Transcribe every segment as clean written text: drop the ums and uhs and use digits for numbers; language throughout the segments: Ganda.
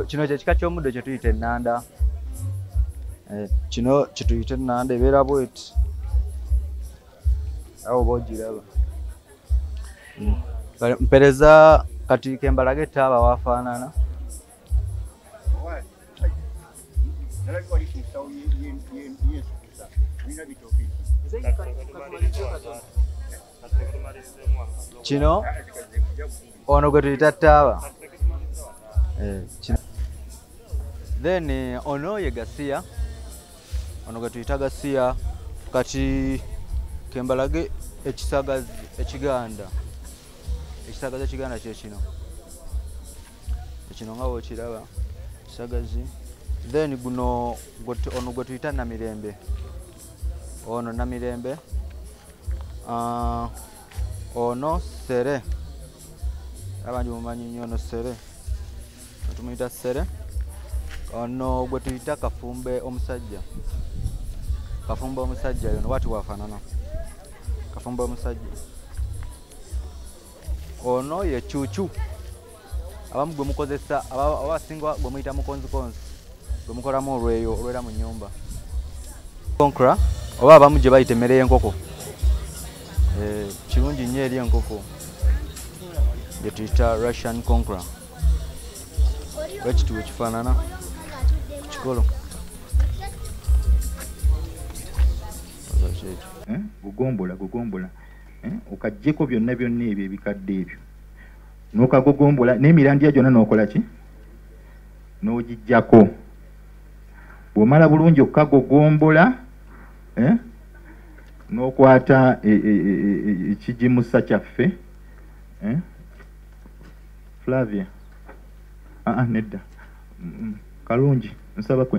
kino kyekika ky'omuddo kye tuyita ennanda. Kino kye tuyita ennanda ebeera bweti. Awo oba ogiraba. Mpereza kati kembalage taaba waafaanana. Kino ono gwe tuyita taaba. Then ono ye gasiya. Ono gwe tuyita gasiya. Kati kembalage ekisagazi ekiganda. Ekisagazi ekiganda kye kino. Ekino nga bw'okiraba ekisagazi. Then guno ono gwe tuyita namirembe. Ono namirembe. Ono sere. Abangi mumanyi nnyo ono sere. Tumuyita sere. Ono gwe tuyita kafumbe omusajja. Kafumbe omusajja yono wati waafaanana. Kafumbe omusajja. Ono ye cuucu. Abamu gwe mukozesa abasinga gwe muyita mukonzikonzi. Gwe mukolamu olweyo olwera mu nnyumba. Konkra oba abamu gye bayita emmere y'enkoko. Kirungi nnyo eri enkoko. Gye tuyita Russian konkra. Bwekiti bwe kifaanana ku kikolo. Gugombola. Okaggyeko byonna ebyo ebikadde ebyo. N'okagogombola n'emirandira gyonna n'okola ki? N'ogiggyako. Bw'omala bulungi okukagogombola, n'okwata ekigimusa kyaffe, Flavia. Nedda. Kalungi, nsaba ku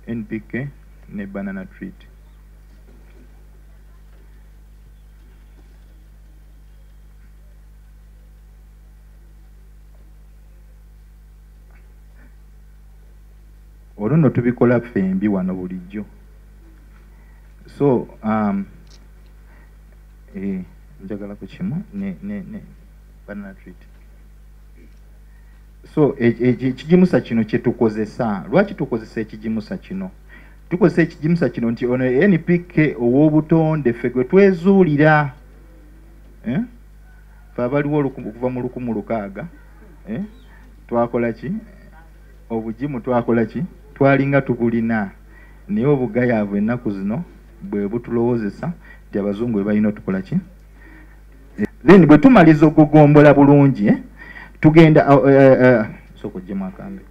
NPK ne banana treat. Olwo nno tubikola ffembi wano bulijjo. So njagala ku kimu ne banana treat. So ekigimusa kino kye tukozesa. Lwaki tukozesa ekigimusa kino? Tukozesa ekigimusa kino nti ono NPK ow'obutonde ffe gwe twezuulira. Fe abaliwo okuva mu 1600 twakola ki? Obugimu twakola ki? Twalinga tubulina. Naye obugayaavu ennaku zino bwe butulowoozesa nti abazungu bwe balina otukola ki? Then bwe tumaliza okugombola bulungi tugenda soko jema akambe.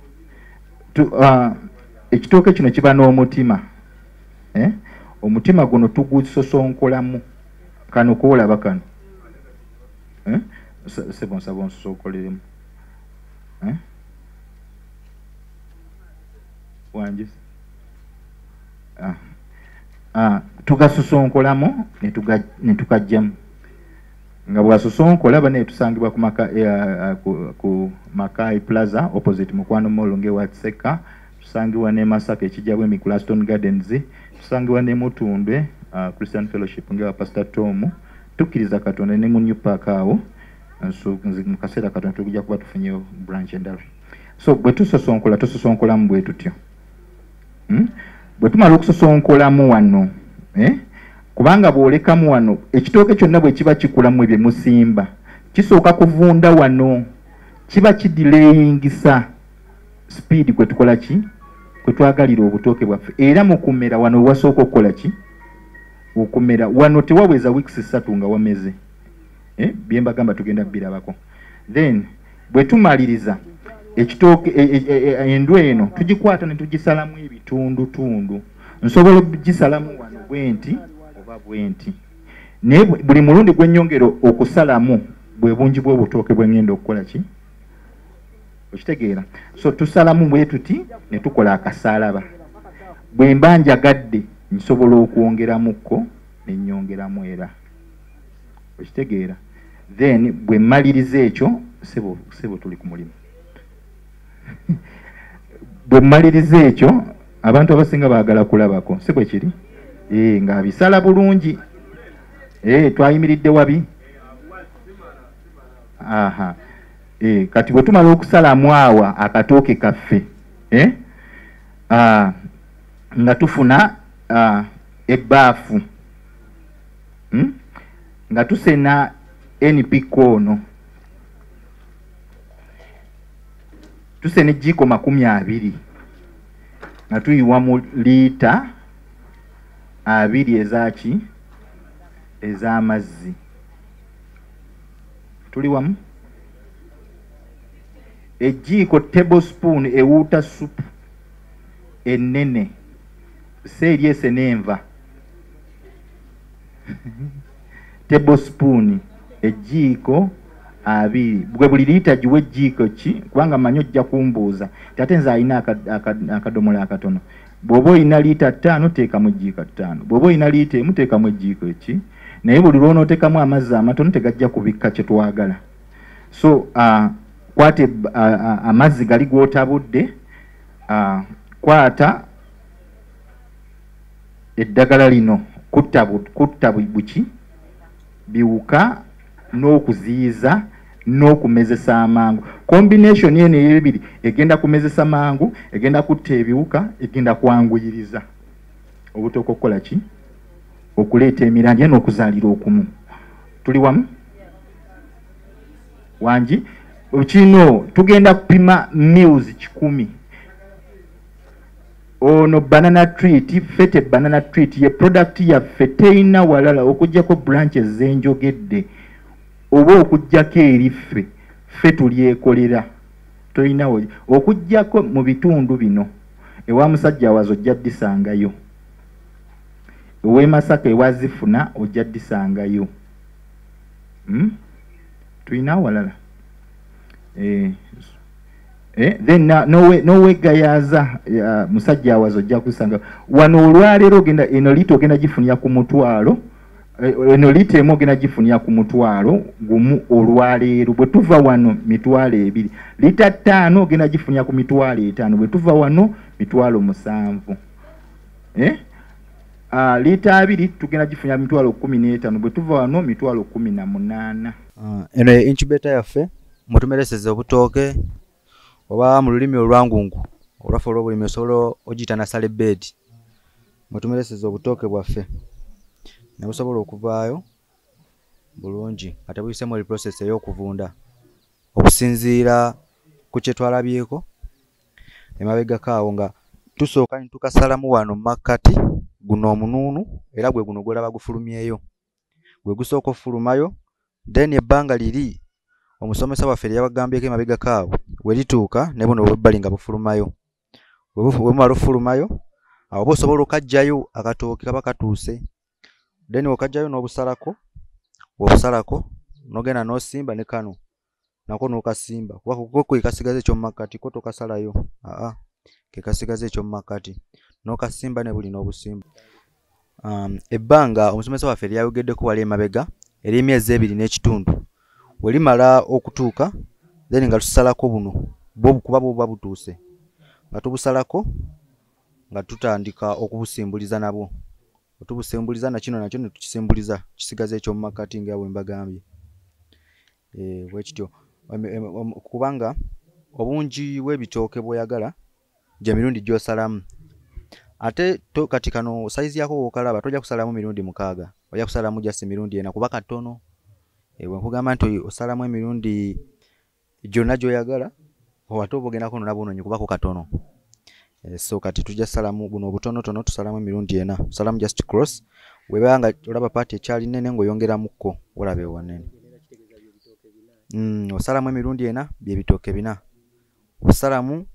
Ekitooke kino kiba n'omutima. Omutima guno tugusosonkolamu. Kano koolaba kano. Sebo nsaba onsosokoleremu. Wanjye. Tugasosonkolamu ne tukajjamu. Nga bwasosonkola bane tusangibwa ku Makai Plaza opposite Mukwano Mall ngewa Tseka. Tusangibwa ne Masaka ekijabwe mi Claston Gardens. Tusangibwa ne Mutundwe Christian Fellowship ngewa Pastor Tom. Tukiriza Katonda ne mu New Park awo. So mu kaseera Katonda tujja kuba tufunye branch endala. So bwe tusosonkolamu bwe tutyo. Bwe tumala okusosonkolamu wano kubanga bw'olekamu wano ekitooke kyonna bwe kiba kikulamu ebyo musimba kisooka kuvunda wano kiba kidilayingisa speed kwe tukola ki kwe twagalira obutooke bwaffe era mu kumera wano wasooka okukola ki okumera wano tewaweza weeks 3 nga wameze bye mbagamba tugenda birabako. Then bwe tumaliriza ekitooke endwe eno tugikwata ne tugisalamu ebitundu nsobola okugisalamu wano bwenti oba bwenti naye buli mulundi gwennyongero okusalamu bwe bungi bw'obutooke bwe ngenda okukola ki okitegeera. So tusalamu bwe tuti ne tukola akasalaba bwe mba njagadde nsobola okwongeramuko ne nnyongeramu era okitegeera. Then bwe mmaliriza ekyo sebo tuli ku mulimu bwe mmaliriza ekyo abantu abasinga baagala kulabako si bwe kiri nga bisala bulungi twayimiridde wabi kati bwe tumala okusalamu awa akatooke kaffe nga tufuna ebbaafu nga tusena NP kono tusena ejjiiko 20 nga tuyiwa mu liita 2 ezaki ez'amazzi. Tuli wamu? Ejjiiko tablespoon ewuuta supu ennene seeri esenenva tablespoon ejjiiko 2 bwe buli liita giwe ejjiiko ki kubanga manyi ojja kumbuuza ate nze alina akadomola akatono. Bw'oba olina liita 5 teekamu ejjiiko 5, bw'oba olina liita 1 teekamu ejjiiko eki, naye buli lw'onooteekamu amazzi amatono tegajja kubikka kye twagala. So kwata amazzi gali g'otabudde, kwata eddagala lino kutta buki biwuka n'okuziyiza n'okumezesa amangu. Combination yene y'ebiri egenda kumezesa mangu, egenda kutta ebiwuka, egenda kwanguyiriza obutooka okukola ki? Okuleeta emirandya n'okuzaalira okumu. Tuli wamu? Wangi kino tugenda kupima meals 10. Ono banana treat, fete banana treat ye product yaffe teina walala okujjako branches zenjogedde oba okujjako eriffe ffe tulyekolera toyinawo okujjako mu bitundu bino ewa musajja wazo ojja ddisangayo, ewe Masaka ewazifuna ojja ddisangayo. Tuyina walala then nowegayaza musajja wazo ojja kusanga wano olwaleero ogenda eno liita ogenda gifunira ku mutwalo, eno liita emu ogenda gifunira ku mutwalo gumu olwaleero. Bwe tuva wano mitwalo 2, liita 5 ogenda gifunira ku mitwalo 5, bwe tuva wano mitwalo 7. Liita 2 tugenda gifunira mitwalo 15, bwe tuva wano mitwalo 18. Eno incubator yaffe mutumereseza obutooke oba mu lulimi olwangungu olwaffe olw'obulimi osobola ogiyita nasale bed. Mutumereseza obutooke bwaffe ne busobola okuvaayo bulungi ate buyisemu eri process ey'okuvunda okusinziira ku kye twalabyeko emabegako awo nga tusooka ne tukasalamu wano mu makkati guno omunuunu era gwe guno gwolaba gufulumyeyo gwe gusooka ofulumayo then ebbanga liri omusomesa waffe lyabagambyeko emabegako awo we lituuka ne buno obwebbali nga bufulumayo. Bwe bumala ofulumayo awo oba osobola okajjayo akatooke kaba katuuse then okajjayo n'obusalako, obusalako n'ogenda n'osimba ne kano nako n'okasimba kuba kwe kasigaza ekyomu makkati ko tokasalayo, ke kasigaza ekyomu makkati n'okasimba ne buli n'obusimba. Ebbanga omusomesa waffe lyayogeddeko wali emabega ery'emyezi 2 n'ekitundu we limala okutuuka then nga tusalako buno kuba buba butuuse nga tubusalako nga tutandika okubusimbuliza nabwo. Otubusimbuliza nakino nakyo ne tukisimbuliza kisigaza ekyomu makkati nga bwe mbagambye. Bwe kityo kubanga obungi bw'ebitooke bw'oyagala gye mirundi gy'osalamu. Ate kati kano size yako bw'okalaba tojja kusalamu mirundi 6, ojja kusalamu just mirundi 4 kuba katono. Bwe nkugamba nti osalamu emirundi gyonna gy'oyagala ate oba ogendako nabunonyi kubako katono. So kati tujja salamu buno obutonotono tusalamu emirundi 4, salamu just cross webanga olaba paati ekyali nnene ng'oyongeramuko olabe wanene. Osalamu emirundi 4 bye bitooke 4. Osalamu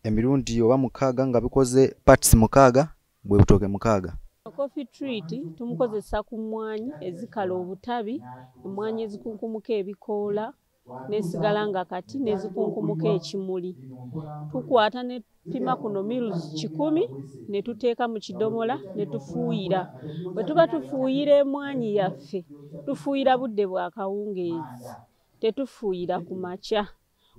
emirundi oba 6 nga bikoze parts 6 bwe butooke 6. Coffee treat tumukozesa ku mmwanyi ezikala obutabi, emmwanyi ezikunkumuka ebikoola nesigala nga kati nezikunkumuka ekimuli. Tukwata ne pima kuno mils 10 ne tuteeka mu kidomola ne tufuuyira. Bwe tuba tufuuyira emmwanyi yaffe tufuuyira budde bwa kawungeezi, tetufuuyira ku makya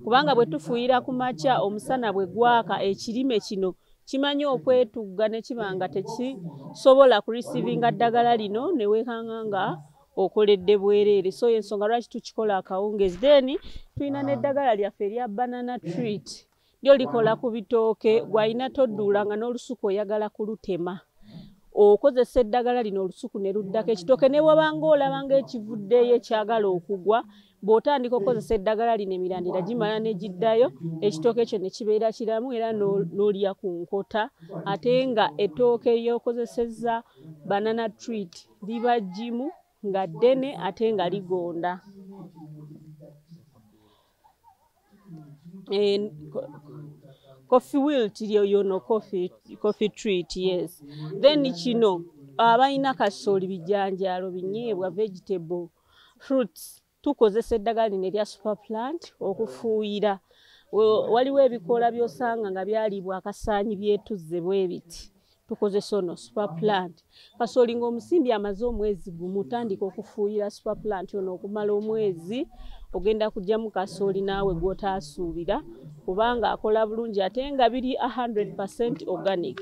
kubanga bwe tufuuyira ku makya omusana bwe gwaka ekirime kino kimanyi okwetugga ne kibanga tekisobola ku receivinga ddagala lino ne weekanga nga okoledde bwereere. So ensonga lwaki tukikola akawungezi. Then tulina n'eddagala lyaffe erya banana treat lyo likola ku bitooke gw'alina todduula nga n'olusuku oyagala kulutema. Okozesa eddagala lino olusuku ne luddako ekitooke ne wabanga olaba ng'ekivuddeyo ekyagala okugwa bw'otandika okozesa eddagala lino emirandira gimala ne giddayo ekitooke ekyo ne kibeera kiramu era n'olya ku nkota ate nga ettooke ly'okozesezza banana treat liba ggimu nga ddene ate nga ligonda. Coffee wilt yono coffee treat, yes. Then kino abalina kasooli bijanjaalo binyeebwa vegetable fruits tukozesa eddagala lino erya super plant okufuuyira. Waliwo ebikoola by'osanga nga byalibwa akasaanyi byetuzze bwe biti tukozesa ono super plant. Kasooli ng'omusimbi amaze omwezi gumu tandika okufuuyira super plant ono okumala omwezi ogenda kujjamu kasooli naawe gw'otaasuubira kubanga akola bulungi ate nga biri 100% organic.